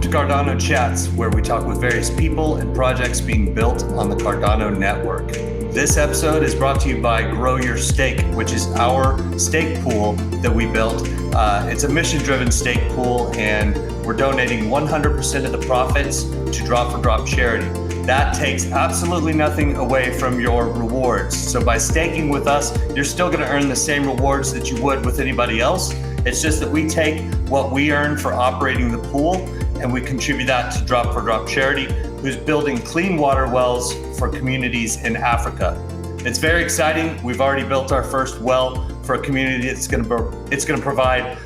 to Cardano Chats, where we talk with various people and projects being built on the Cardano network. This episode is brought to you by Grow Your Stake, which is our stake pool that we built. It's a mission-driven stake pool, and we're donating 100% of the profits to Drop for Drop charity. That takes absolutely nothing away from your rewards. So by staking with us, you're still going to earn the same rewards that you would with anybody else. It's just that we take what we earn for operating the pool and we contribute that to Drop for Drop charity, who's building clean water wells for communities in Africa. It's very exciting. We've already built our first well for a community that's going to provide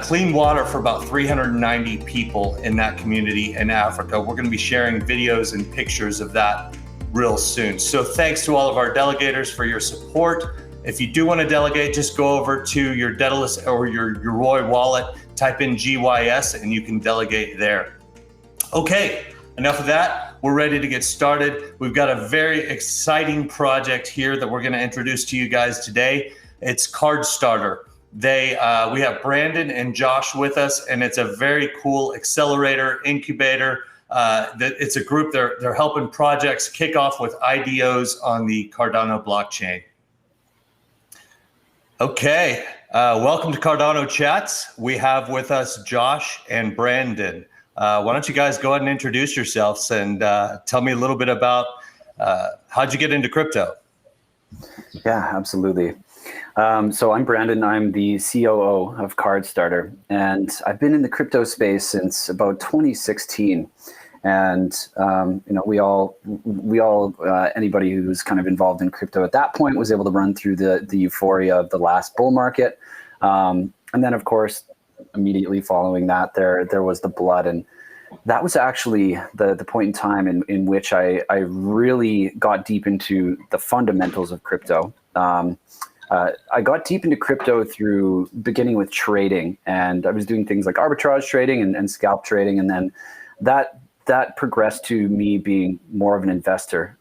clean water for about 390 people in that community in Africa. We're going to be sharing videos and pictures of that real soon. So thanks to all of our delegators for your support. If you do want to delegate, just go over to your Daedalus or your Gero Wallet, type in GYS, and you can delegate there. Okay, enough of that. We're ready to get started. We've got a very exciting project here that we're going to introduce to you guys today. It's CardStarter. We have Brandon and Josh with us, and it's a very cool accelerator, incubator. It's a group, they're helping projects kick off with IDOs on the Cardano blockchain. Okay, welcome to Cardano Chats. We have with us Josh and Brandon. Why don't you guys go ahead and introduce yourselves and tell me a little bit about how'd you get into crypto? Yeah, absolutely. So I'm Brandon. I'm the COO of CardStarter, and I've been in the crypto space since about 2016. And we all anybody who's kind of involved in crypto at that point was able to run through the euphoria of the last bull market, and then of course immediately following that there was the blood, and that was actually the point in time in which I really got deep into the fundamentals of crypto. I got deep into crypto through beginning with trading, and I was doing things like arbitrage trading and scalp trading, and then that progressed to me being more of an investor.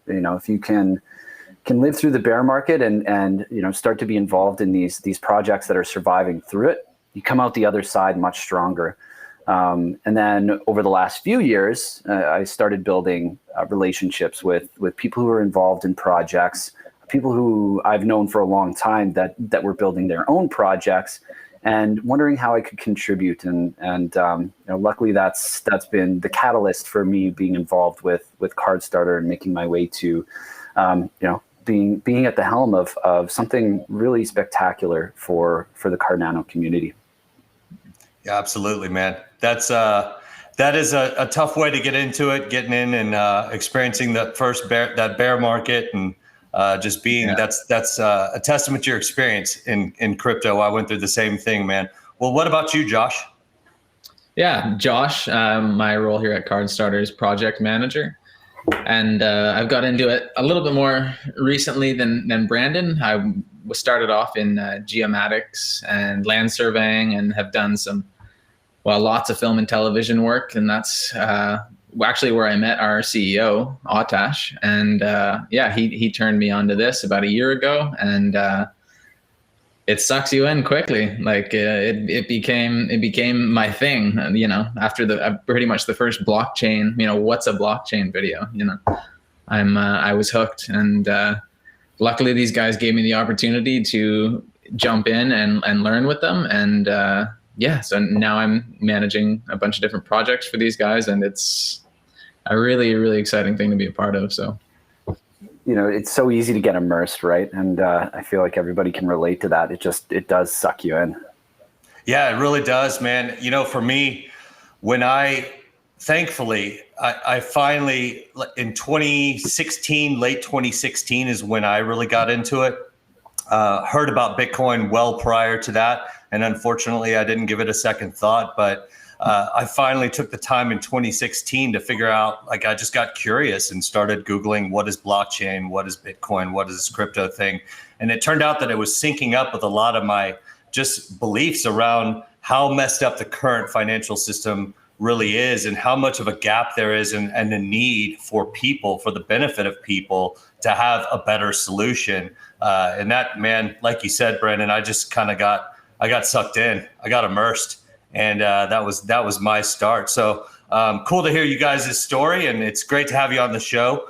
If you can live through the bear market and start to be involved in these projects that are surviving through it, you come out the other side much stronger. And then over the last few years, I started building relationships with people who are involved in projects, people who I've known for a long time that were building their own projects, and wondering how I could contribute. And luckily that's been the catalyst for me being involved with CardStarter and making my way to, being at the helm of something really spectacular for the Cardano community. Yeah, absolutely, man. That is a tough way to get into it, getting in and experiencing that first bear market, and just being that's a testament to your experience in crypto. I went through the same thing, man. Well, what about you, Josh? Yeah, Josh, my role here at CardStarter is project manager, and I've got into it a little bit more recently than Brandon. I was started off in geomatics and land surveying, and have done lots of film and television work, and that's actually where I met our CEO, Atash, and he turned me onto this about a year ago, and it sucks you in quickly. Like it became my thing. After pretty much the first blockchain, what's a blockchain video? I was hooked, and luckily these guys gave me the opportunity to jump in and learn with them, and so now I'm managing a bunch of different projects for these guys, and it's a really, really exciting thing to be a part of. So, it's so easy to get immersed, right? And I feel like everybody can relate to that. It does suck you in. Yeah, it really does, man. For me, when I finally, in 2016, late 2016 is when I really got into it. Heard about Bitcoin well prior to that, and unfortunately I didn't give it a second thought, but I finally took the time in 2016 to figure out, I just got curious and started Googling what is blockchain, what is Bitcoin, what is this crypto thing. And it turned out that it was syncing up with a lot of my just beliefs around how messed up the current financial system really is, and how much of a gap there is, and the need for people, for the benefit of people, to have a better solution. And that, man, like you said, Brandon, I just kind of got sucked in. I got immersed. and that was my start. So cool to hear you guys' story, and it's great to have you on the show.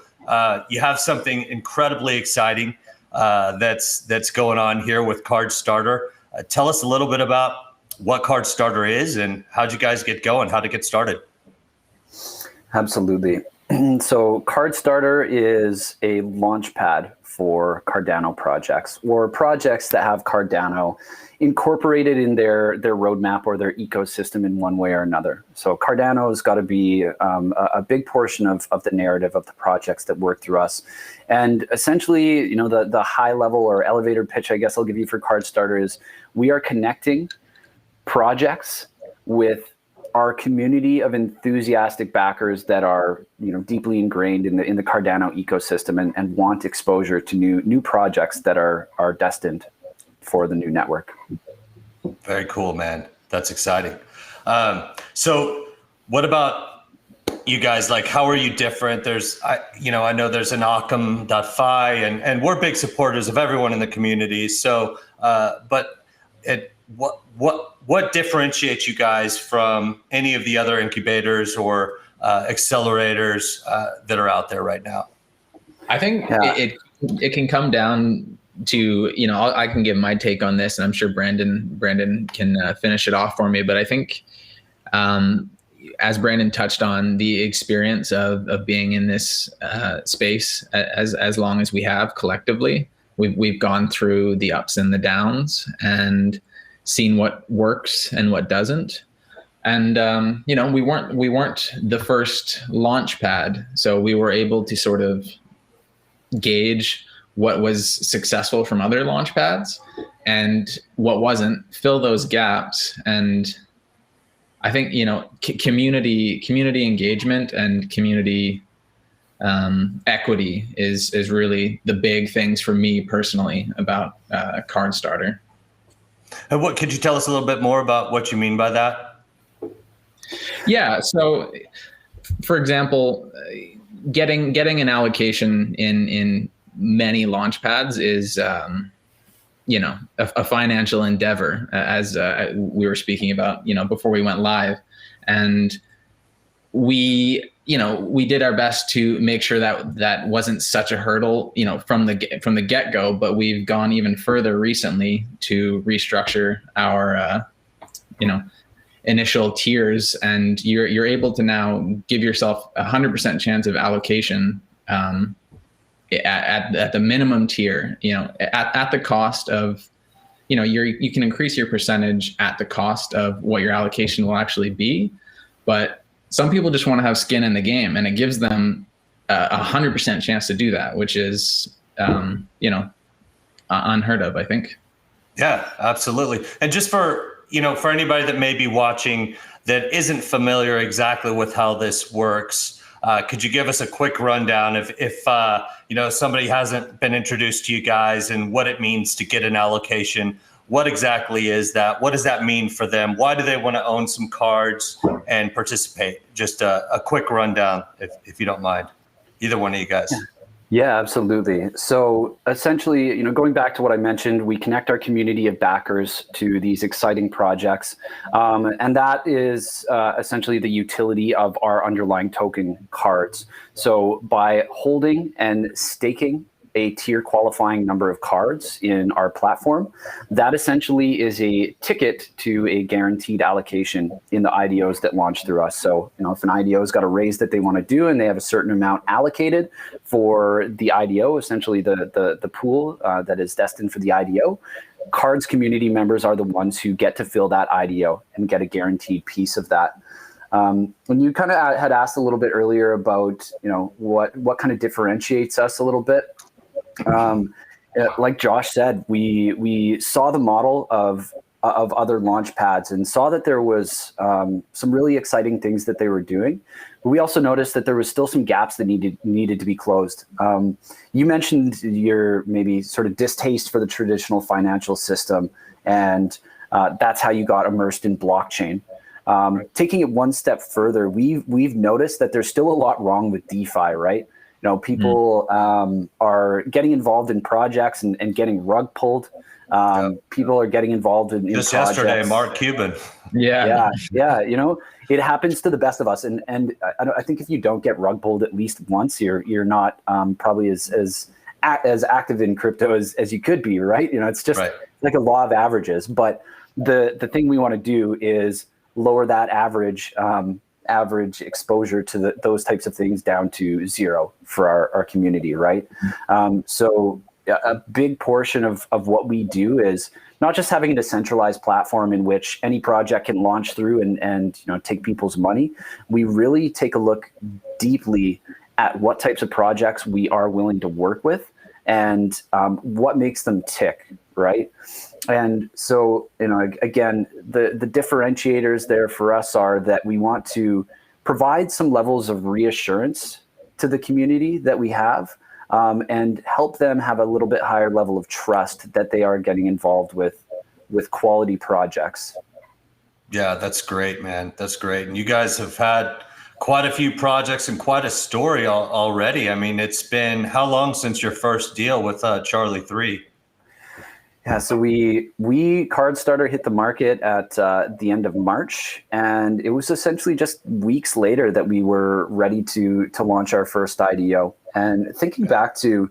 You have something incredibly exciting that's going on here with CardStarter. Tell us a little bit about what CardStarter is and how'd you guys get going, how to get started. Absolutely. So CardStarter is a launch pad for Cardano projects, or projects that have Cardano incorporated in their roadmap or their ecosystem in one way or another. So Cardano has got to be a big portion of the narrative of the projects that work through us. And essentially, you know, the high level or elevator pitch, I guess I'll give you for CardStarter is we are connecting projects with our community of enthusiastic backers that are, you know, deeply ingrained in the Cardano ecosystem and want exposure to new projects that are destined for the new network. Very cool, man. That's exciting. So what about you guys? Like, how are you different? I know there's an Occam.fi and we're big supporters of everyone in the community. So, what differentiates you guys from any of the other incubators or accelerators that are out there right now? I think it can come down to, you know, I can give my take on this, and I'm sure Brandon can finish it off for me. But I think, as Brandon touched on, the experience of being in this space as long as we have collectively, we've gone through the ups and the downs and seen what works and what doesn't. And you know, we weren't the first launch pad, so we were able to sort of gauge what was successful from other launch pads and what wasn't, fill those gaps. And I think, you know, community engagement and community equity is really the big things for me personally about CardStarter. And what could you tell us a little bit more about what you mean by that? Yeah. So, for example, getting an allocation in many launch pads is, you know, a financial endeavor, as we were speaking about, you know, before we went live. And we did our best to make sure that wasn't such a hurdle, you know, from the get-go, but we've gone even further recently to restructure our, you know, initial tiers, and you're able to now give yourself 100% chance of allocation at the minimum tier, you know, at the cost of, you know, you can increase your percentage at the cost of what your allocation will actually be. But some people just want to have skin in the game, and it gives them 100% chance to do that, which is, you know, unheard of, I think. Yeah, absolutely. And just for anybody that may be watching that isn't familiar exactly with how this works, could you give us a quick rundown if you know, somebody hasn't been introduced to you guys and what it means to get an allocation? What exactly is that? What does that mean for them? Why do they want to own some cards and participate? Just a quick rundown, if you don't mind, either one of you guys. Yeah, absolutely. So essentially, you know, going back to what I mentioned, we connect our community of backers to these exciting projects. And that is essentially the utility of our underlying token cards. So by holding and staking a tier qualifying number of cards in our platform, that essentially is a ticket to a guaranteed allocation in the IDOs that launch through us. So, you know, if an IDO's got a raise that they want to do and they have a certain amount allocated for the IDO, essentially the pool that is destined for the IDO, cards community members are the ones who get to fill that IDO and get a guaranteed piece of that. When you kind of had asked a little bit earlier about, you know, what kind of differentiates us a little bit, like Josh said, we saw the model of other launch pads and saw that there was some really exciting things that they were doing. But we also noticed that there was still some gaps that needed to be closed. You mentioned your maybe sort of distaste for the traditional financial system, and that's how you got immersed in blockchain. Taking it one step further, we've noticed that there's still a lot wrong with DeFi, right? People are getting involved in projects and getting rug pulled. People are getting involved in just projects. Yesterday, Mark Cuban. Yeah. It happens to the best of us, and I think if you don't get rug pulled at least once, you're not probably as active in crypto as you could be, right? It's just like a law of averages. But the thing we want to do is lower that average exposure to those types of things down to zero for our community, right? So a big portion of what we do is not just having a decentralized platform in which any project can launch through and take people's money. We really take a look deeply at what types of projects we are willing to work with and what makes them tick, right? And so, again, the differentiators there for us are that we want to provide some levels of reassurance to the community that we have, and help them have a little bit higher level of trust that they are getting involved with quality projects. Yeah, that's great, man. That's great. And you guys have had quite a few projects and quite a story already. I mean, it's been how long since your first deal with Charli3? Yeah, so we CardStarter hit the market at the end of March, and it was essentially just weeks later that we were ready to launch our first IDO. And thinking back to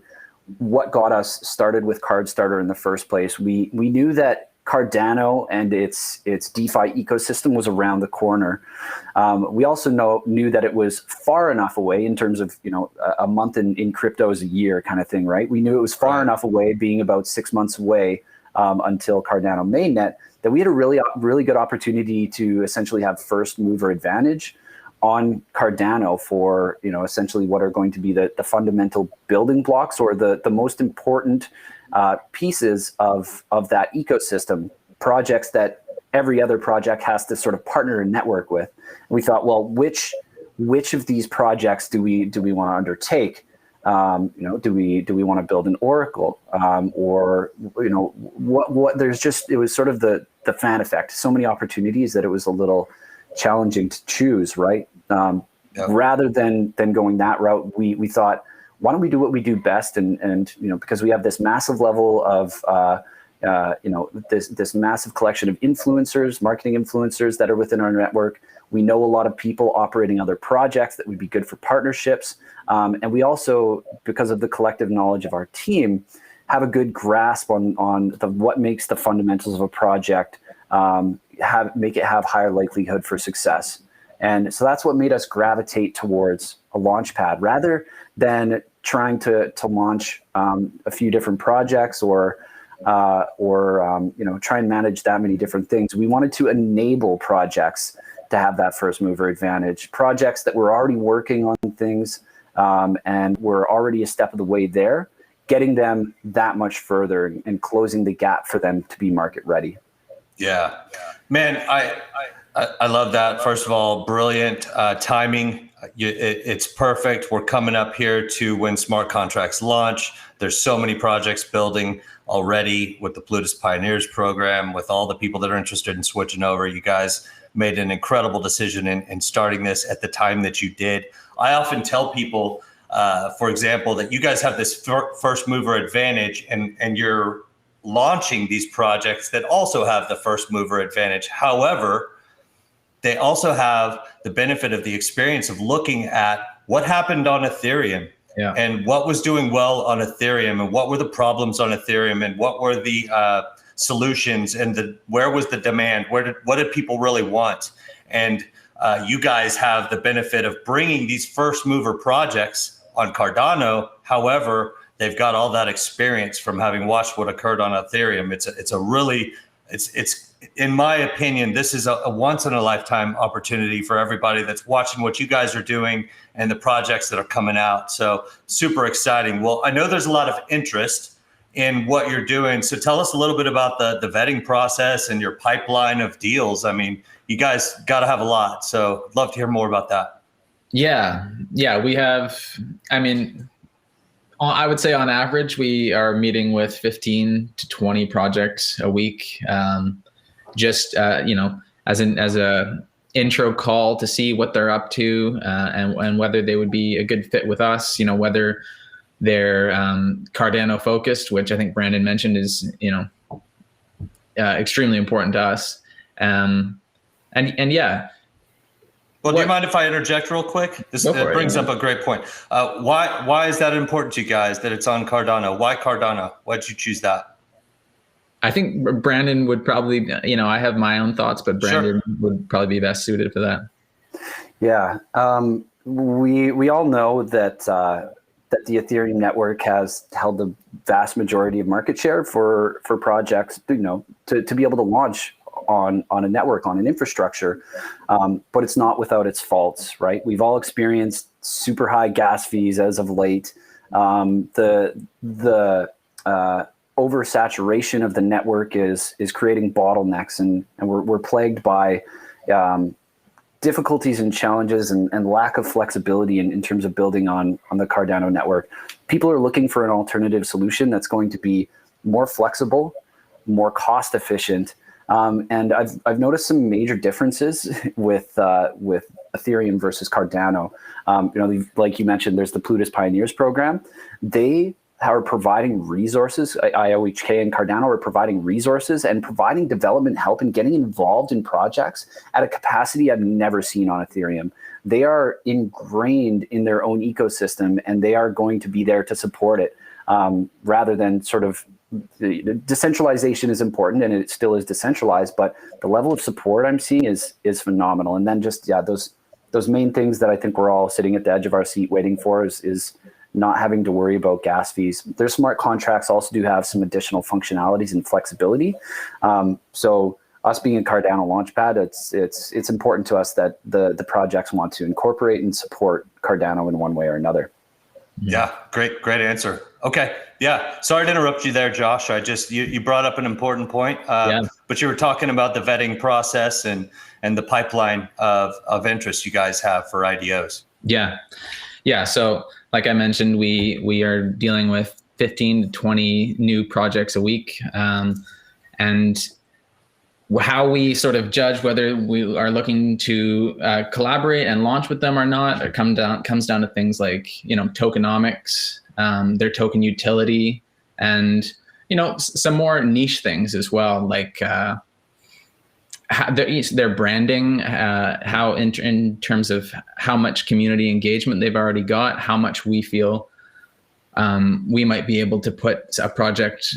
what got us started with CardStarter in the first place, we knew that Cardano and its DeFi ecosystem was around the corner. We also knew that it was far enough away in terms of a month in crypto is a year kind of thing, right? We knew it was far enough away, being about 6 months away until Cardano mainnet, that we had a really good opportunity to essentially have first mover advantage on Cardano for essentially what are going to be the fundamental building blocks or the most important pieces of that ecosystem, projects that every other project has to sort of partner and network with. And we thought, well, which of these projects do we want to undertake? Do we want to build an oracle, or what? It was sort of the fan effect. So many opportunities that it was a little challenging to choose, right? Rather than going that route, we thought, why don't we do what we do best? And because we have this massive level of this massive collection of influencers, marketing influencers that are within our network. We know a lot of people operating other projects that would be good for partnerships. And we also, because of the collective knowledge of our team, have a good grasp on what makes the fundamentals of a project make it have higher likelihood for success. And so that's what made us gravitate towards a launch pad rather than trying to launch a few different projects or try and manage that many different things. We wanted to enable projects to have that first mover advantage, projects that were already working on things and were already a step of the way there, getting them that much further and closing the gap for them to be market ready. Yeah, man, I love that. First of all, brilliant timing. It's perfect. We're coming up here to when smart contracts launch. There's so many projects building already with the Plutus Pioneers program, with all the people that are interested in switching over. You guys made an incredible decision in starting this at the time that you did. I often tell people, for example, that you guys have this first mover advantage and you're launching these projects that also have the first mover advantage. However, they also have the benefit of the experience of looking at what happened on Ethereum and what was doing well on Ethereum and what were the problems on Ethereum and what were the solutions and where was the demand? What did people really want? And you guys have the benefit of bringing these first mover projects on Cardano. However, they've got all that experience from having watched what occurred on Ethereum. It's in my opinion, this is a once in a lifetime opportunity for everybody that's watching what you guys are doing and the projects that are coming out. So super exciting. Well, I know there's a lot of interest in what you're doing. So tell us a little bit about the vetting process and your pipeline of deals. I mean, you guys got to have a lot. So I'd love to hear more about that. Yeah, we have, I would say on average, we are meeting with 15 to 20 projects a week. As a intro call to see what they're up to, and whether they would be a good fit with us, whether they're Cardano focused, which I think Brandon mentioned is, extremely important to us. And yeah. Well, do you mind if I interject real quick? This brings up a great point. Why is that important to you guys that it's on Cardano? Why Cardano? Why'd you choose that? I think Brandon would probably, I have my own thoughts, but Brandon would probably be best suited for that. Yeah. We all know that the Ethereum network has held the vast majority of market share for projects, to be able to launch on a network, on an infrastructure, but it's not without its faults, right? We've all experienced super high gas fees as of late. The oversaturation of the network is creating bottlenecks, and we're plagued by difficulties and challenges and lack of flexibility in terms of building on the Cardano network. People are looking for an alternative solution that's going to be more flexible, more cost efficient. And I've noticed some major differences with Ethereum versus Cardano. Like you mentioned, there's the Plutus Pioneers program. They are providing resources. IOHK and Cardano are providing resources and providing development help and getting involved in projects at a capacity I've never seen on Ethereum. They are ingrained in their own ecosystem, and they are going to be there to support it, rather than sort of the decentralization is important, and it still is decentralized, but the level of support I'm seeing is phenomenal. And then just, those main things that I think we're all sitting at the edge of our seat waiting for is not having to worry about gas fees. Their smart contracts also do have some additional functionalities and flexibility. So us being a Cardano launchpad, it's important to us that the projects want to incorporate and support Cardano in one way or another. Yeah, great answer. Okay, yeah. Sorry to interrupt you there, Josh. You brought up an important point, but you were talking about the vetting process and the pipeline of interest you guys have for IDOs. Yeah. So like I mentioned, we are dealing with 15 to 20 new projects a week, and how we sort of judge whether we are looking to collaborate and launch with them or not, it comes down to things like, tokenomics, their token utility, and, some more niche things as well, like their branding, how in terms of how much community engagement they've already got, how much we feel we might be able to put a project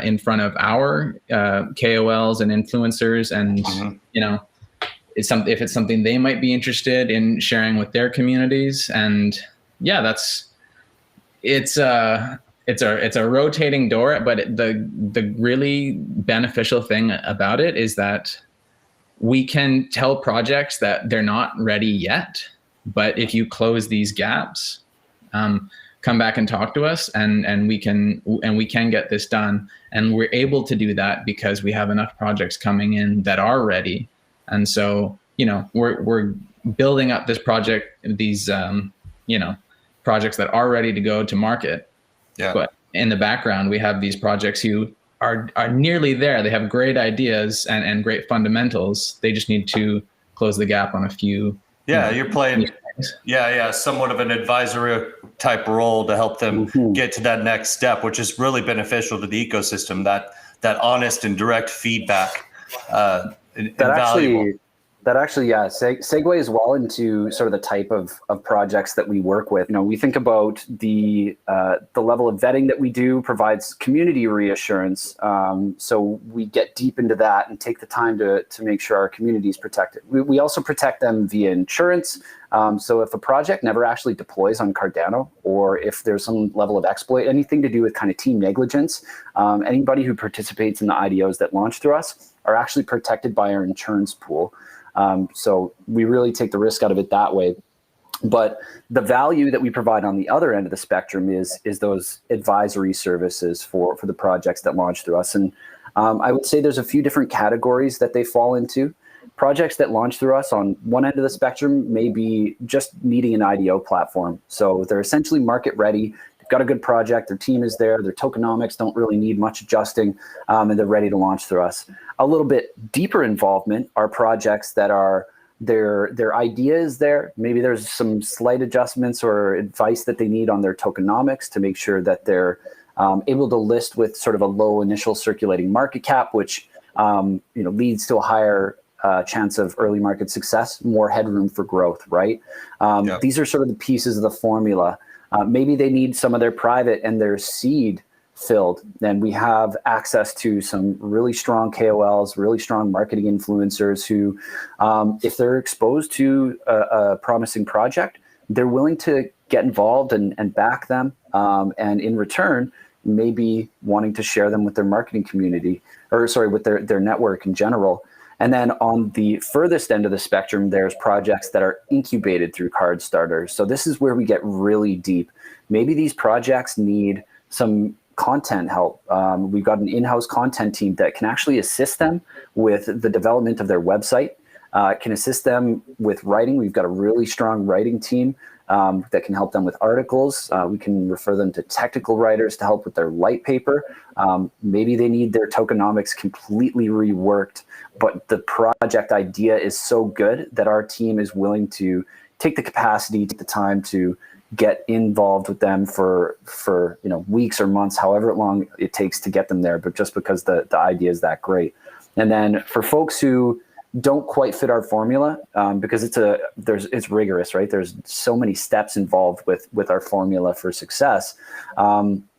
in front of our KOLs and influencers, and if it's something they might be interested in sharing with their communities. And it's a rotating door, but the really beneficial thing about it is that we can tell projects that they're not ready yet, but if you close these gaps, come back and talk to us, and we can get this done. And we're able to do that because we have enough projects coming in that are ready. And so, we're building up this project, these, projects that are ready to go to market. Yeah. But in the background, we have these projects who are nearly there. They have great ideas and great fundamentals. They just need to close the gap on a few. Yeah, you're playing. Somewhat of an advisory type role to help them get to that next step, which is really beneficial to the ecosystem. That honest and direct feedback, invaluable. That actually segues well into sort of the type of projects that we work with. We think about the level of vetting that we do provides community reassurance. So we get deep into that and take the time to make sure our community is protected. We also protect them via insurance. So if a project never actually deploys on Cardano, or if there's some level of exploit, anything to do with kind of team negligence, anybody who participates in the IDOs that launch through us are actually protected by our insurance pool. So we really take the risk out of it that way. But the value that we provide on the other end of the spectrum is those advisory services for the projects that launch through us. And I would say there's a few different categories that they fall into. Projects that launch through us on one end of the spectrum may be just needing an IDO platform. So they're essentially market ready. They've got a good project. Their team is there. Their tokenomics don't really need much adjusting, and they're ready to launch through us. A little bit deeper involvement are projects that are their idea is there. Maybe there's some slight adjustments or advice that they need on their tokenomics to make sure that they're able to list with sort of a low initial circulating market cap, which leads to a higher chance of early market success, more headroom for growth, right? These are sort of the pieces of the formula. Maybe they need some of their private and their seed filled. Then we have access to some really strong KOLs, really strong marketing influencers who, if they're exposed to a promising project, they're willing to get involved and back them. And in return, maybe wanting to share them with their marketing community, with their network in general. And then on the furthest end of the spectrum, there's projects that are incubated through CardStarter. So this is where we get really deep. Maybe these projects need some content help. We've got an in-house content team that can actually assist them with the development of their website, can assist them with writing. We've got a really strong writing team that can help them with articles. We can refer them to technical writers to help with their light paper. Maybe they need their tokenomics completely reworked, but the project idea is so good that our team is willing to take the capacity, take the time to get involved with them for weeks or months, however long it takes to get them there, but just because the idea is that great. And then for folks who don't quite fit our formula, because it's rigorous, right? There's so many steps involved with our formula for success.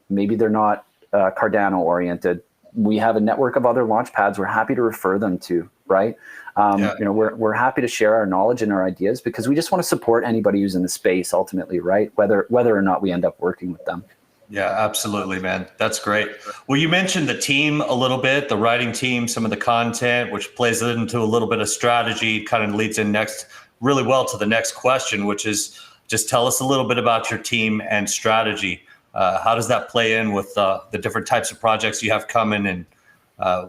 Maybe they're not Cardano oriented. We have a network of other launch pads we're happy to refer them to, right? We're happy to share our knowledge and our ideas because we just want to support anybody who's in the space ultimately, right? Whether or not we end up working with them. Yeah, absolutely, man. That's great. Well, you mentioned the team a little bit, the writing team, some of the content, which plays into a little bit of strategy, kind of leads in really well to the next question, which is just tell us a little bit about your team and strategy. How does that play in with the different types of projects you have coming, and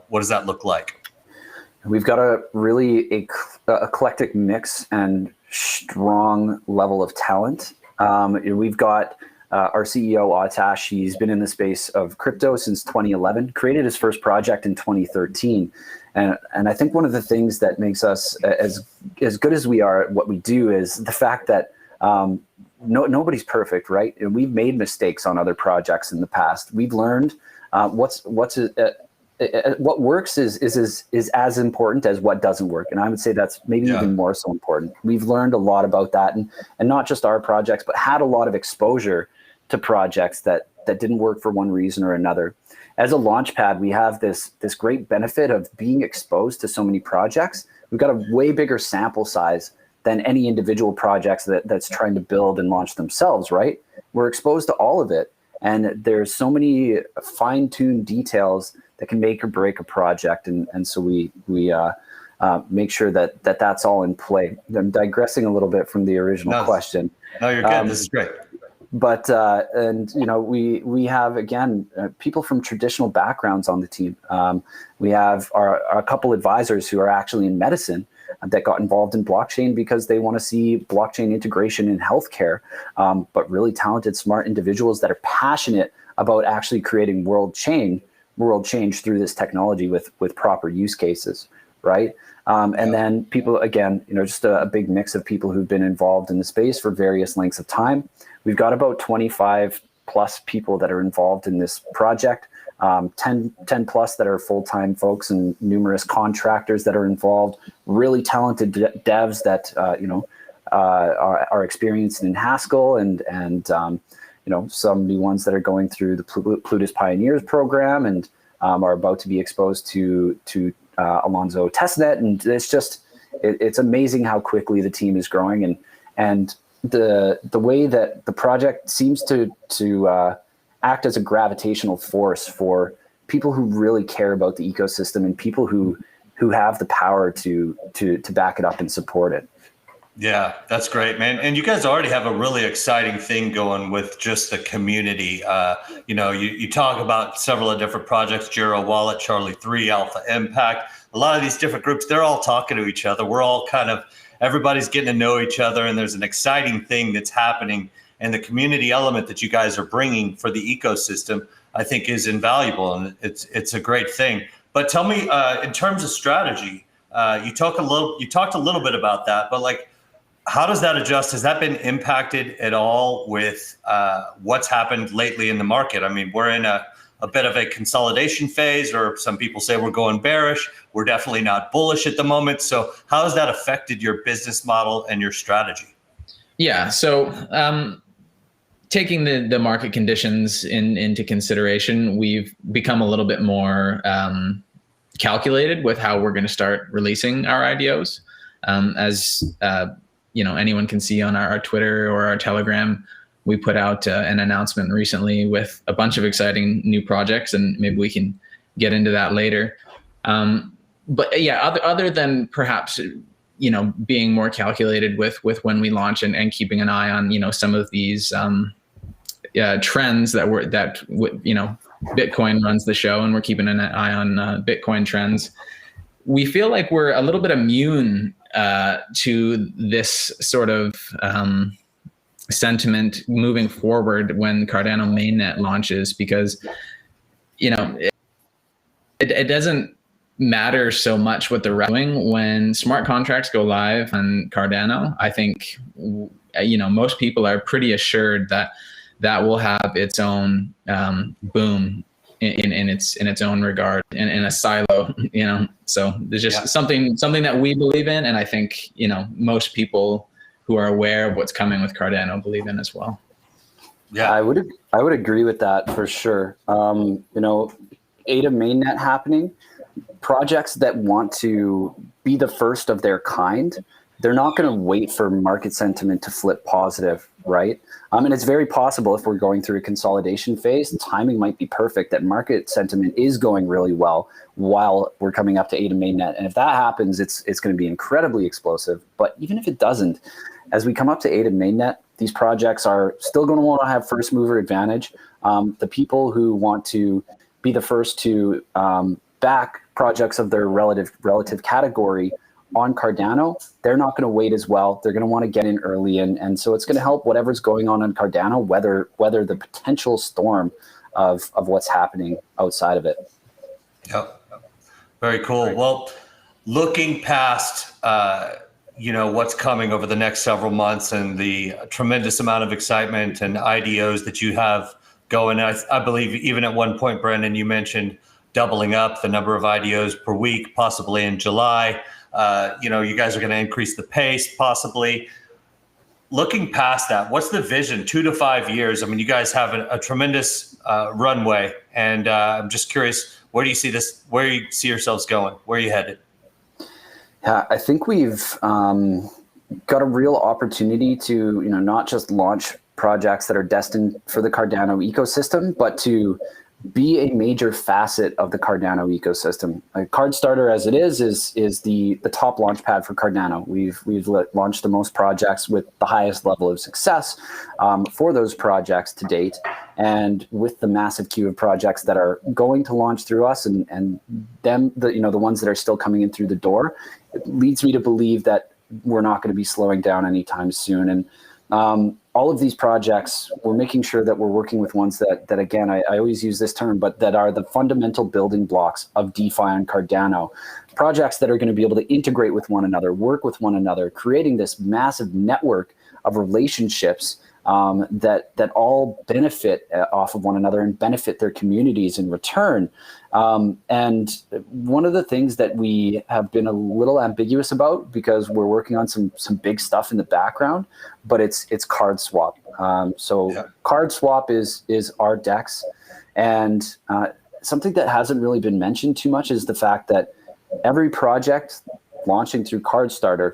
what does that look like? We've got a really eclectic mix and strong level of talent. We've got our CEO, Atash. He's been in the space of crypto since 2011, created his first project in 2013. And I think one of the things that makes us as good as we are at what we do is the fact that nobody's perfect, right? And we've made mistakes on other projects in the past. We've learned what works is as important as what doesn't work. And I would say that's maybe even more so important. We've learned a lot about that, and not just our projects, but had a lot of exposure to projects that didn't work for one reason or another. As a launchpad, we have this great benefit of being exposed to so many projects. We've got a way bigger sample size than any individual projects that's trying to build and launch themselves, right? We're exposed to all of it. And there's so many fine-tuned details that can make or break a project. And so we make sure that's all in play. I'm digressing a little bit from the original question. No, you're good. This is great. But we have, again, people from traditional backgrounds on the team. We have a couple advisors who are actually in medicine that got involved in blockchain because they want to see blockchain integration in healthcare, but really talented, smart individuals that are passionate about actually creating world change through this technology with proper use cases, right? And then people, again, just a big mix of people who've been involved in the space for various lengths of time. We've got about 25 plus people that are involved in this project, 10 plus that are full-time folks, and numerous contractors that are involved, really talented devs that are experienced in Haskell and some new ones that are going through the Plutus Pioneers program and are about to be exposed to Alonzo Testnet. And it's amazing how quickly the team is growing, and the way that the project seems to act as a gravitational force for people who really care about the ecosystem and people who have the power to back it up and support it. Yeah, that's great, man. And you guys already have a really exciting thing going with just the community. You talk about several of different projects, Gero Wallet, Charli3, Alpha Impact, a lot of these different groups, they're all talking to each other. We're all everybody's getting to know each other, and there's an exciting thing that's happening. And the community element that you guys are bringing for the ecosystem, I think, is invaluable, and it's a great thing. But tell me, in terms of strategy, You talked a little bit about that, but like, how does that adjust? Has that been impacted at all with what's happened lately in the market? I mean, we're in a bit of a consolidation phase, or some people say we're going bearish. We're definitely not bullish at the moment. So how has that affected your business model and your strategy? Yeah. So taking the market conditions into consideration, we've become a little bit more calculated with how we're going to start releasing our IDOs. As anyone can see on our Twitter or our Telegram, we put out an announcement recently with a bunch of exciting new projects, and maybe we can get into that later. But yeah, other than perhaps being more calculated with when we launch and keeping an eye on some of these trends that Bitcoin runs the show, and we're keeping an eye on Bitcoin trends. We feel like we're a little bit immune to this sort of sentiment moving forward when Cardano mainnet launches, because it doesn't matter so much what they're doing when smart contracts go live on Cardano. I think most people are pretty assured that will have its own boom in its own regard, in a silo, so there's just something that we believe in, and I think most people who are aware of what's coming with Cardano believe in as well. Yeah, I would agree with that for sure. ADA mainnet happening, projects that want to be the first of their kind, they're not going to wait for market sentiment to flip positive, right? And it's very possible, if we're going through a consolidation phase, the timing might be perfect that market sentiment is going really well while we're coming up to ADA mainnet. And if that happens, it's going to be incredibly explosive. But even if it doesn't, as we come up to ADA mainnet, these projects are still going to want to have first mover advantage. The people who want to be the first to back projects of their relative category on Cardano, they're not going to wait as well. They're going to want to get in early, and so it's going to help whatever's going on Cardano weather the potential storm of what's happening outside of it. Yep. Very cool. Well, looking past what's coming over the next several months and the tremendous amount of excitement and IDOs that you have going, I believe even at one point, Brendan, you mentioned doubling up the number of IDOs per week, possibly in July. You guys are going to increase the pace, possibly. Looking past that, what's the vision 2 to 5 years? I mean, you guys have a tremendous runway, and I'm just curious, where do you see this? Where do you see yourselves going? Where are you headed? Yeah, I think we've got a real opportunity to, not just launch projects that are destined for the Cardano ecosystem, but to be a major facet of the Cardano ecosystem. CardStarter, as it is the top launch pad for Cardano. We've launched the most projects with the highest level of success for those projects to date, and with the massive queue of projects that are going to launch through us, and them, the ones that are still coming in through the door, it leads me to believe that we're not going to be slowing down anytime soon. And all of these projects, we're making sure that we're working with ones that again, I always use this term, but that are the fundamental building blocks of DeFi on Cardano. Projects that are going to be able to integrate with one another, work with one another, creating this massive network of relationships that all benefit off of one another and benefit their communities in return. And one of the things that we have been a little ambiguous about, because we're working on some big stuff in the background, but it's card swap. Card swap is our DEX, and something that hasn't really been mentioned too much is the fact that every project launching through CardStarter,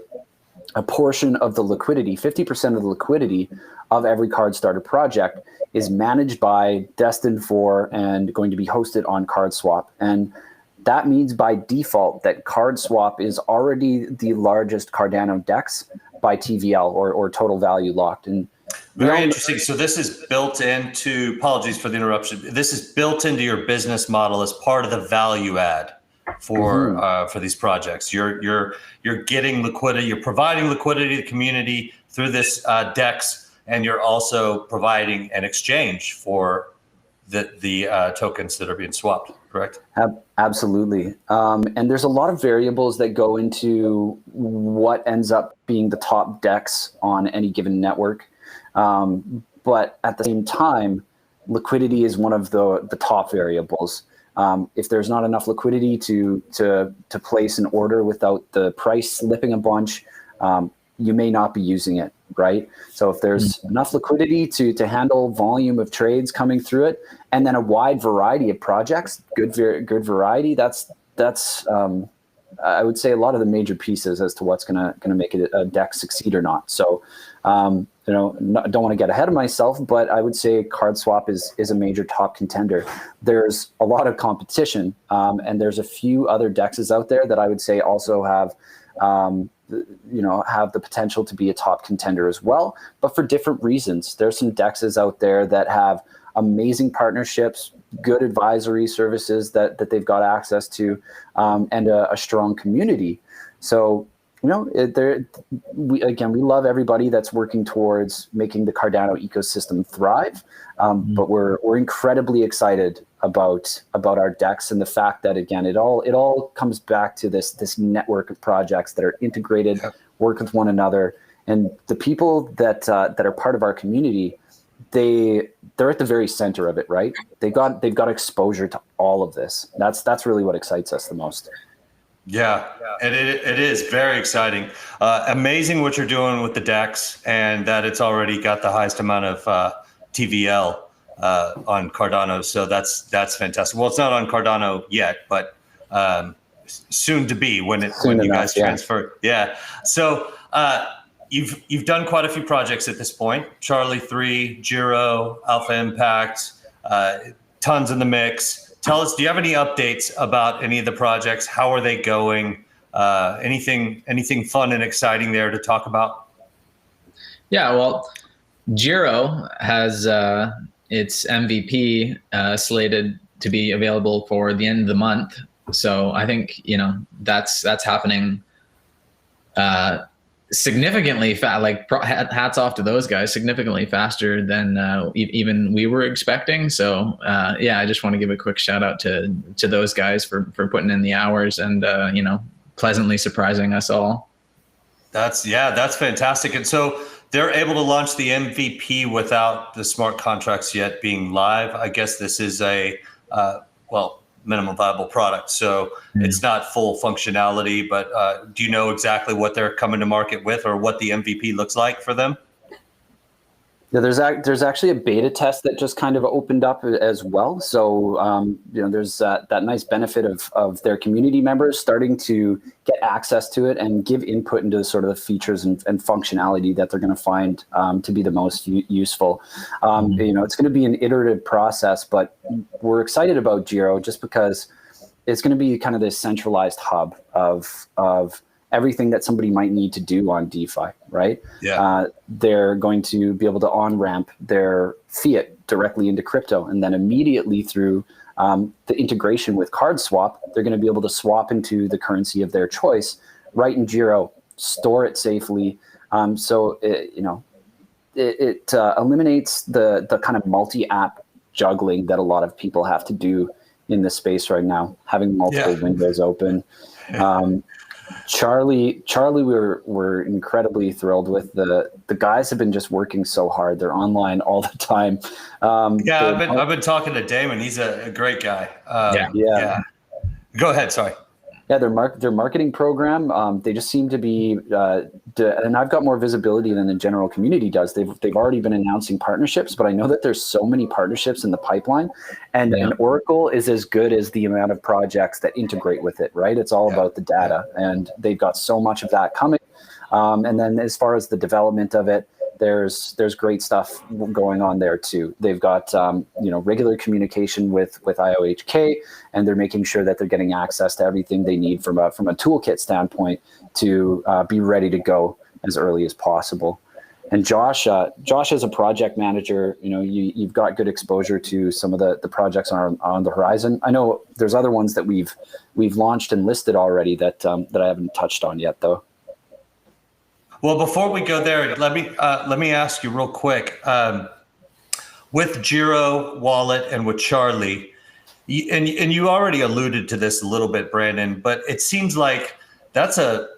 a portion of the liquidity, 50% of the liquidity of every CardStarter project is managed by, destined for, and going to be hosted on CardSwap. And that means by default that CardSwap is already the largest Cardano DEX by TVL, or total value locked. And very interesting. So this is built into, apologies for the interruption, this is built into your business model as part of the value add for these projects. You're getting liquidity, you're providing liquidity to the community through this DEX, and you're also providing an exchange for the tokens that are being swapped, correct? Absolutely. And there's a lot of variables that go into what ends up being the top DEX on any given network. But at the same time, liquidity is one of the top variables. If there's not enough liquidity to place an order without the price slipping a bunch, you may not be using it, right? So if there's enough liquidity to handle volume of trades coming through it, and then a wide variety of projects, good variety, that's I would say a lot of the major pieces as to what's gonna make it a DEX succeed or not. So don't want to get ahead of myself, but I would say CardSwap is a major top contender. There's a lot of competition, and there's a few other DEXs out there that I would say also have the potential to be a top contender as well, but for different reasons. There's some DEXs out there that have amazing partnerships, good advisory services that they've got access to, and a strong community. So, we love everybody that's working towards making the Cardano ecosystem thrive, but we're incredibly excited about our DEX and the fact that, again, it all comes back to this network of projects that are integrated, work with one another, and the people that are part of our community, they're at the very center of it, right? They've got exposure to all of this. That's really what excites us the most. Yeah, it is very exciting. Amazing what you're doing with the DEX, and that it's already got the highest amount of TVL on Cardano. So that's fantastic. Well, it's not on Cardano yet, but soon to be when you guys transfer. Yeah. So you've done quite a few projects at this point. Charli3, Gero, Alpha Impact, tons in the mix. Tell us, do you have any updates about any of the projects? How are they going? Anything fun and exciting there to talk about? Yeah, well, Gero has its MVP slated to be available for the end of the month. So I think that's happening significantly fast. Like hats off to those guys, significantly faster than even we were expecting. So I just want to give a quick shout out to those guys for putting in the hours and pleasantly surprising us all. That's fantastic. And so they're able to launch the MVP without the smart contracts yet being live. I guess this is a minimum viable product, so it's not full functionality, but do you know exactly what they're coming to market with, or what the MVP looks like for them? Yeah, there's actually a beta test that just kind of opened up as well. So there's that nice benefit of their community members starting to get access to it and give input into sort of the features and functionality that they're going to find to be the most useful. It's going to be an iterative process, but we're excited about Gero just because it's going to be kind of this centralized hub of everything that somebody might need to do on DeFi, right? Yeah. They're going to be able to on-ramp their fiat directly into crypto, and then immediately through the integration with CardSwap, they're going to be able to swap into the currency of their choice right in Gero, store it safely. So it eliminates the kind of multi-app juggling that a lot of people have to do in this space right now, having multiple windows open. Charli, we're incredibly thrilled with. The guys have been just working so hard. They're online all the time. I've been talking to Damon. He's a great guy. Go ahead. Sorry. Yeah, their marketing program. They just seem to be, and I've got more visibility than the general community does. They've already been announcing partnerships, but I know that there's so many partnerships in the pipeline, and Oracle is as good as the amount of projects that integrate with it. Right? It's all about the data, and they've got so much of that coming. And then as far as the development of it, there's great stuff going on there too. They've got regular communication with IOHK, and they're making sure that they're getting access to everything they need from a toolkit standpoint to be ready to go as early as possible. And Josh as a project manager, you've got good exposure to some of the projects on the horizon. I know there's other ones that we've launched and listed already that I haven't touched on yet though. Well, before we go there, let me ask you real quick. with Gero Wallet and with Charli, and you already alluded to this a little bit, Brandon, but it seems like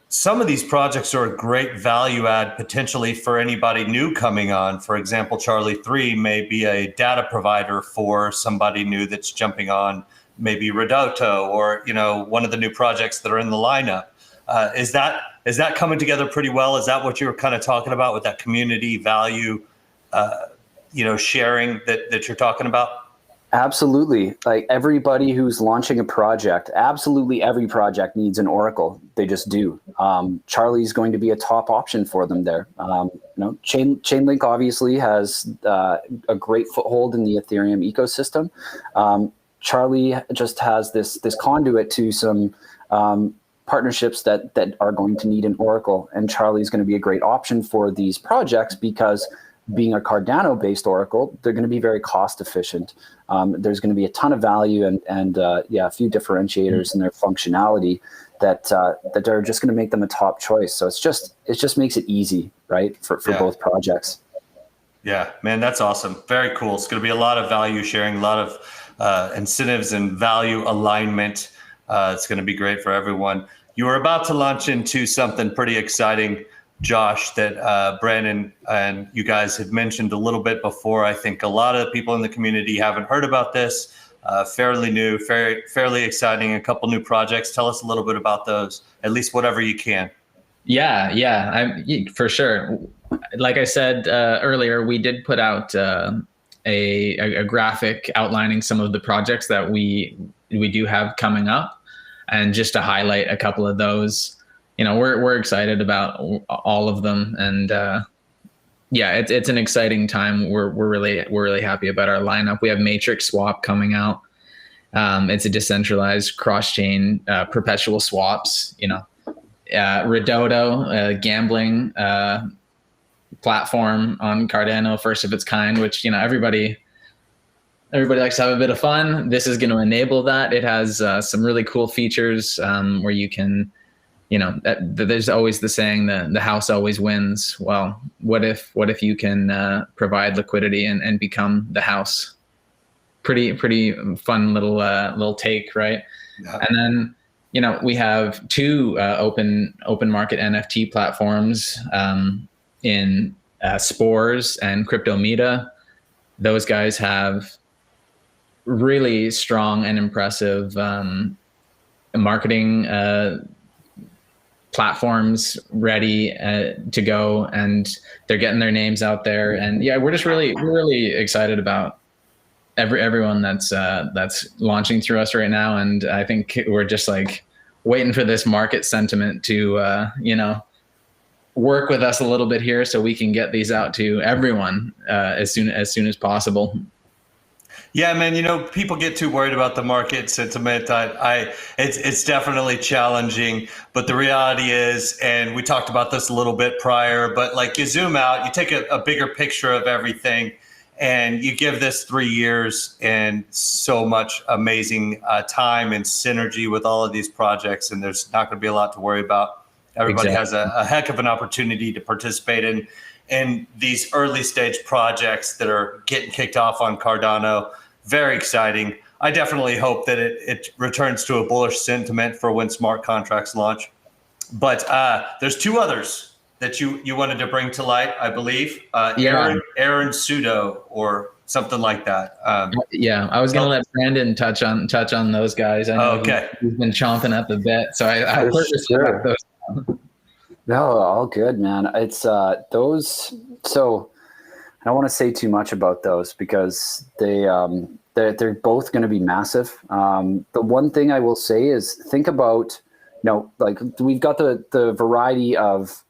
some of these projects are a great value add potentially for anybody new coming on. For example, Charli3 may be a data provider for somebody new that's jumping on, maybe Redoto or one of the new projects that are in the lineup. Is that coming together pretty well? Is that what you were kind of talking about with that community value, sharing that you're talking about? Absolutely. Like everybody who's launching a project, absolutely every project needs an Oracle. They just do. Charli is going to be a top option for them there. Chainlink obviously has a great foothold in the Ethereum ecosystem. Charli just has this conduit to some partnerships that are going to need an Oracle, and Charli is going to be a great option for these projects because being a Cardano-based Oracle, they're going to be very cost efficient. There's going to be a ton of value and a few differentiators in their functionality that are just going to make them a top choice. So it just makes it easy, right, for both projects. Yeah, man, that's awesome. Very cool. It's going to be a lot of value sharing, a lot of incentives and value alignment. It's going to be great for everyone. You were about to launch into something pretty exciting, Josh, that Brandon and you guys had mentioned a little bit before. I think a lot of people in the community haven't heard about this. Fairly new, fairly exciting, a couple new projects. Tell us a little bit about those, at least whatever you can. Yeah, for sure. Like I said earlier, we did put out a graphic outlining some of the projects that we do have coming up, and just to highlight a couple of those. We're excited about all of them, and it's an exciting time. We're really happy about our lineup. We have Matrix Swap coming out. It's a decentralized cross-chain perpetual swaps. Redoto, a gambling platform on Cardano, first of its kind, which everybody likes to have a bit of fun. This is going to enable that. It has some really cool features where you can. There's always the saying that the house always wins. Well, what if you can provide liquidity and become the house? Pretty fun little take, right? Yeah. And then we have two open market NFT platforms in Spores and Cryptometa. Those guys have really strong and impressive marketing platforms ready to go, and they're getting their names out there. And we're really excited about everyone that's launching through us right now. And I think we're just like waiting for this market sentiment to work with us a little bit here, so we can get these out to everyone as soon as possible. Yeah, man, people get too worried about the market sentiment. It's definitely challenging, but the reality is, and we talked about this a little bit prior, but like you zoom out, you take a bigger picture of everything, and you give this 3 years and so much amazing time and synergy with all of these projects, and there's not going to be a lot to worry about. Everybody has a heck of an opportunity to participate in these early stage projects that are getting kicked off on Cardano. Very exciting. I definitely hope that it returns to a bullish sentiment for when smart contracts launch. But there's two others that you wanted to bring to light, I believe. Aaron Pseudo or something like that. I was going to let Brandon touch on those guys. I know he's been chomping at the bit, so I purposely left those. No, all good, man. It's those. So I don't want to say too much about those because they're both going to be massive. The one thing I will say is think about, like we've got the variety of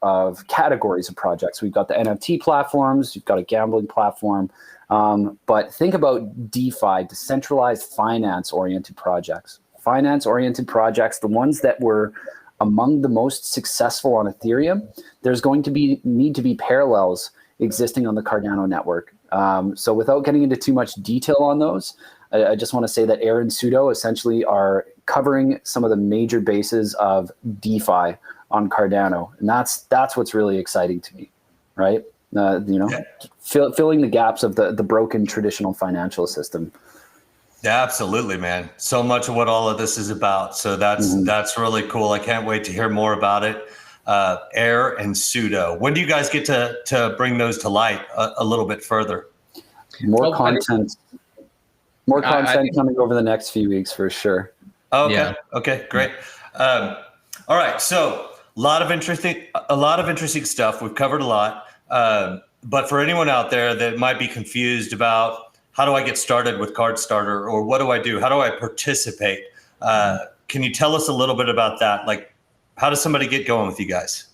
categories of projects. We've got the NFT platforms. You've got a gambling platform. But think about DeFi, decentralized finance-oriented projects. Finance-oriented projects, the ones that were among the most successful on Ethereum, there's going to need to be parallels existing on the Cardano network. So without getting into too much detail on those, I just want to say that Aaron Pseudo essentially are covering some of the major bases of DeFi on Cardano. And that's what's really exciting to me, right? Yeah. filling the gaps of the broken traditional financial system. Yeah, absolutely, man. So much of what all of this is about. So that's really cool. I can't wait to hear more about it. Air and Pseudo. When do you guys get to bring those to light a little bit further? More content coming over the next few weeks for sure. Oh, okay. Yeah. Okay, great. All right. So a lot of interesting stuff. We've covered a lot. But for anyone out there that might be confused about how do I get started with CardStarter, or what do I do? How do I participate? Can you tell us a little bit about that? Like, how does somebody get going with you guys?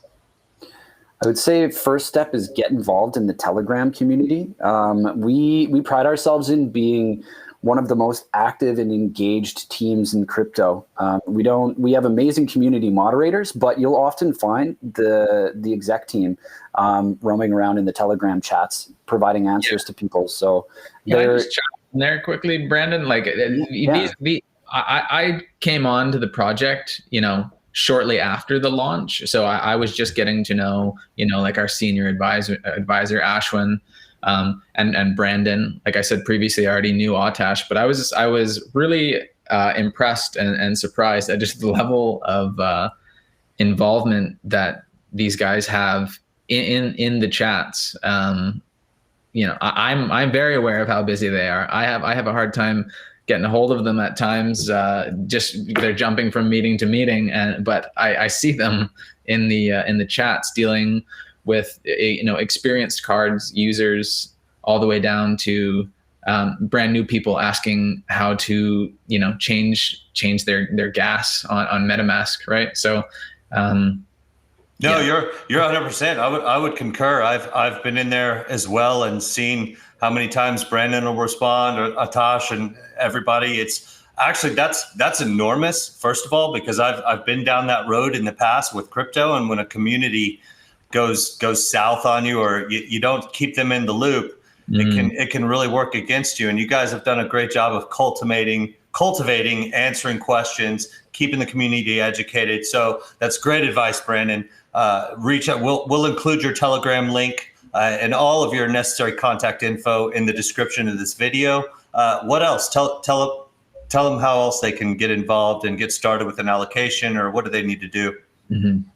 I would say first step is get involved in the Telegram community. We pride ourselves in being one of the most active and engaged teams in crypto. We have amazing community moderators, but you'll often find the exec team roaming around in the Telegram chats, providing answers to people. So can I just chat in there quickly, Brandon? Like I came on to the project, shortly after the launch. So I was just getting to know, like our senior advisor Ashwin, and Brandon. Like I said previously, I already knew Atash, but I was really impressed and surprised at just the level of involvement that these guys have in the chats. I'm very aware of how busy they are. I have a hard time getting a hold of them at times. Just they're jumping from meeting to meeting, but I see them in the chats dealing with experienced cards users all the way down to brand new people asking how to change their gas on MetaMask, right? So you're 100%. I would concur. I've been in there as well and seen how many times Brandon will respond, or Atash, and everybody. It's actually that's enormous. First of all, because I've been down that road in the past with crypto, and when a community goes south on you, or you don't keep them in the loop, it can really work against you. And you guys have done a great job of cultivating, answering questions, keeping the community educated. So that's great advice, Brandon. Reach out. We'll include your Telegram link and all of your necessary contact info in the description of this video. What else? Tell them how else they can get involved and get started with an allocation, or what do they need to do? Mm-hmm.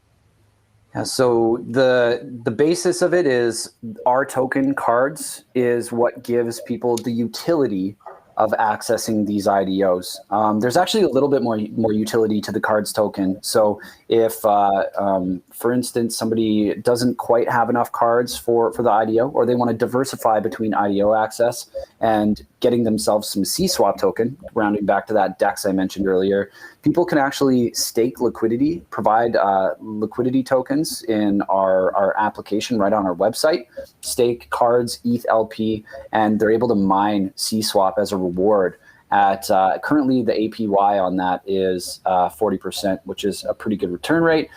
Yeah, so the basis of it is our token cards is what gives people the utility of accessing these IDOs. There's actually a little bit more utility to the cards token. So if, for instance, somebody doesn't quite have enough cards for the IDO, or they want to diversify between IDO access and getting themselves some CSwap token, rounding back to that DEX I mentioned earlier, people can actually stake liquidity, provide liquidity tokens in our application right on our website, stake cards, ETH LP, and they're able to mine CSwap as a reward. At currently, the APY on that is 40%, which is a pretty good return rate.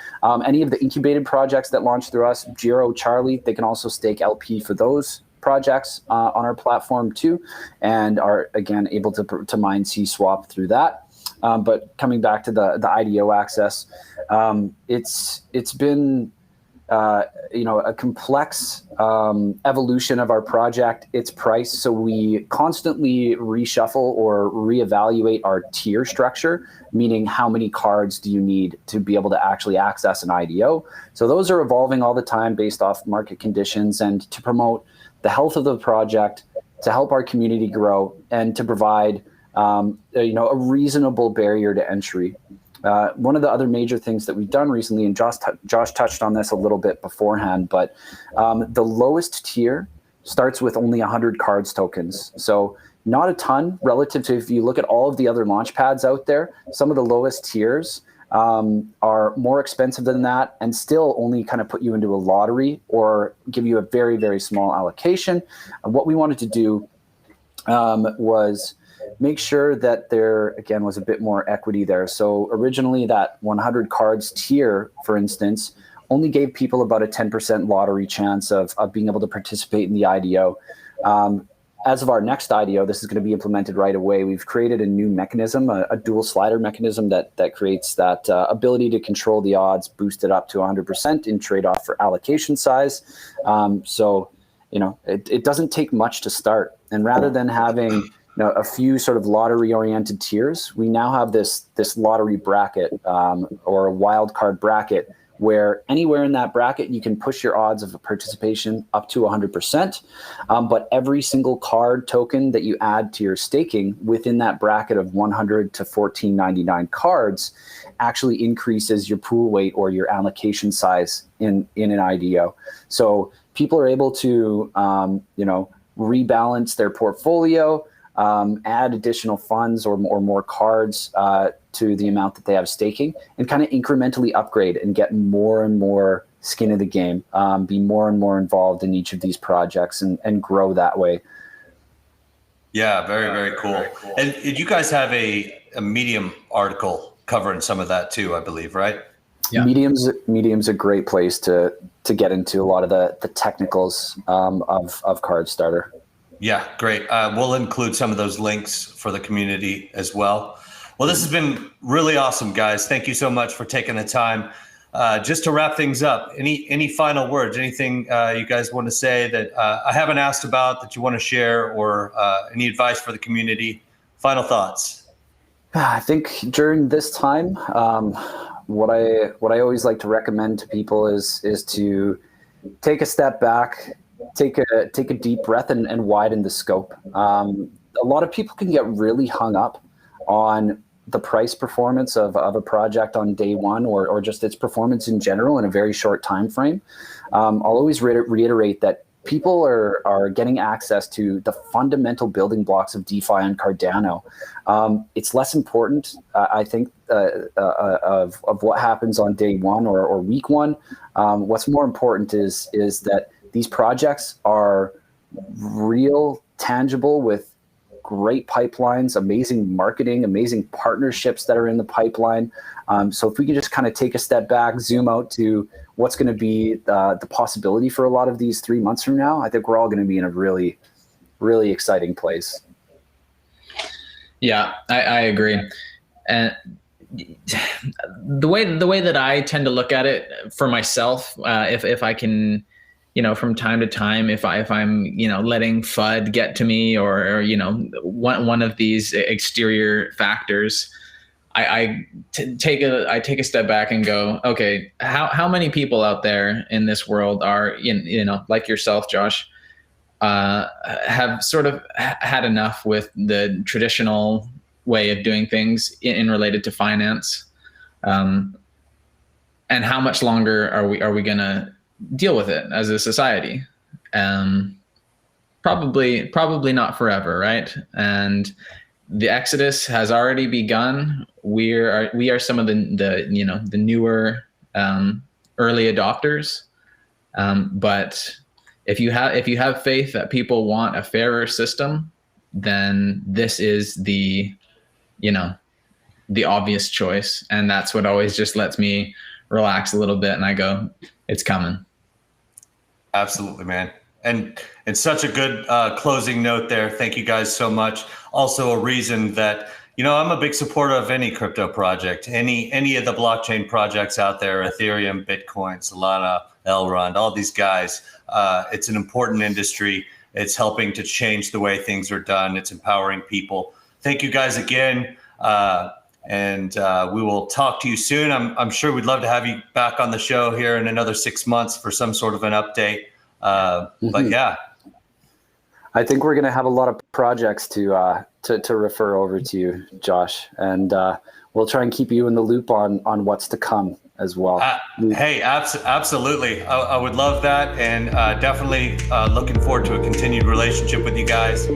Any of the incubated projects that launch through us, Gero, Charli, they can also stake LP for those projects on our platform too, and are again able to mine CSwap through that. But coming back to the IDO access, it's been a complex evolution of our project, its price. So we constantly reshuffle or reevaluate our tier structure, meaning how many cards do you need to be able to actually access an IDO. So those are evolving all the time based off market conditions, and to promote the health of the project, to help our community grow, and to provide a reasonable barrier to entry. One of the other major things that we've done recently, and Josh touched on this a little bit beforehand, but the lowest tier starts with only 100 cards tokens. So not a ton relative to, if you look at all of the other launch pads out there, some of the lowest tiers are more expensive than that, and still only kind of put you into a lottery or give you a very, very small allocation. And what we wanted to do was make sure that there, again, was a bit more equity there. So originally that 100 cards tier, for instance, only gave people about a 10% lottery chance of being able to participate in the IDO. As of our next IDO, this is going to be implemented right away. We've created a new mechanism, a dual slider mechanism that creates that ability to control the odds, boost it up to 100% in trade-off for allocation size. So it doesn't take much to start. And rather than having a few sort of lottery-oriented tiers, we now have this lottery bracket or a wild card bracket, where anywhere in that bracket you can push your odds of participation up to 100%. But every single card token that you add to your staking within that bracket of 100 to 1499 cards actually increases your pool weight or your allocation size in an IDO. So people are able to rebalance their portfolio, add additional funds or more cards to the amount that they have staking, and kind of incrementally upgrade and get more and more skin in the game, be more and more involved in each of these projects and grow that way. Yeah, very, very cool. And you guys have a Medium article covering some of that too, I believe, right? Yeah. Medium's a great place to get into a lot of the technicals of CardStarter. Yeah, great. We'll include some of those links for the community as well. Well, this has been really awesome, guys. Thank you so much for taking the time. Just to wrap things up, any final words, anything you guys want to say that I haven't asked about that you want to share, or any advice for the community? Final thoughts. I think during this time, what I always like to recommend to people is to take a step back, take a deep breath, and widen the scope. A lot of people can get really hung up on the price performance of a project on day one, or just its performance in general in a very short time frame. I'll always reiterate that people are getting access to the fundamental building blocks of DeFi and Cardano. It's less important, I think, of what happens on day one or week one. What's more important is that these projects are real, tangible, with great pipelines, amazing marketing, amazing partnerships that are in the pipeline. So if we can just kind of take a step back, zoom out to what's going to be the possibility for a lot of these 3 months from now, I think we're all going to be in a really, really exciting place. Yeah, I agree. And the way that I tend to look at it for myself, if I can, from time to time, if I'm, letting FUD get to me, or one of these exterior factors, I take a step back and go, okay, how many people out there in this world are, like yourself, Josh, have sort of had enough with the traditional way of doing things in related to finance, and how much longer are we gonna deal with it as a society? Probably not forever, right? And the exodus has already begun. We are some of the newer early adopters, but if you have faith that people want a fairer system, then this is the obvious choice, and that's what always just lets me relax a little bit, and I go, it's coming. Absolutely, man. And such a good closing note there. Thank you guys so much. Also a reason that, I'm a big supporter of any crypto project, any of the blockchain projects out there, Ethereum, Bitcoin, Solana, Elrond, all these guys. It's an important industry. It's helping to change the way things are done. It's empowering people. Thank you guys again. And we will talk to you soon. I'm sure we'd love to have you back on the show here in another 6 months for some sort of an update. But yeah, I think we're going to have a lot of projects to refer over to you, Josh, and we'll try and keep you in the loop on what's to come as well. Hey, absolutely. I would love that, and definitely looking forward to a continued relationship with you guys.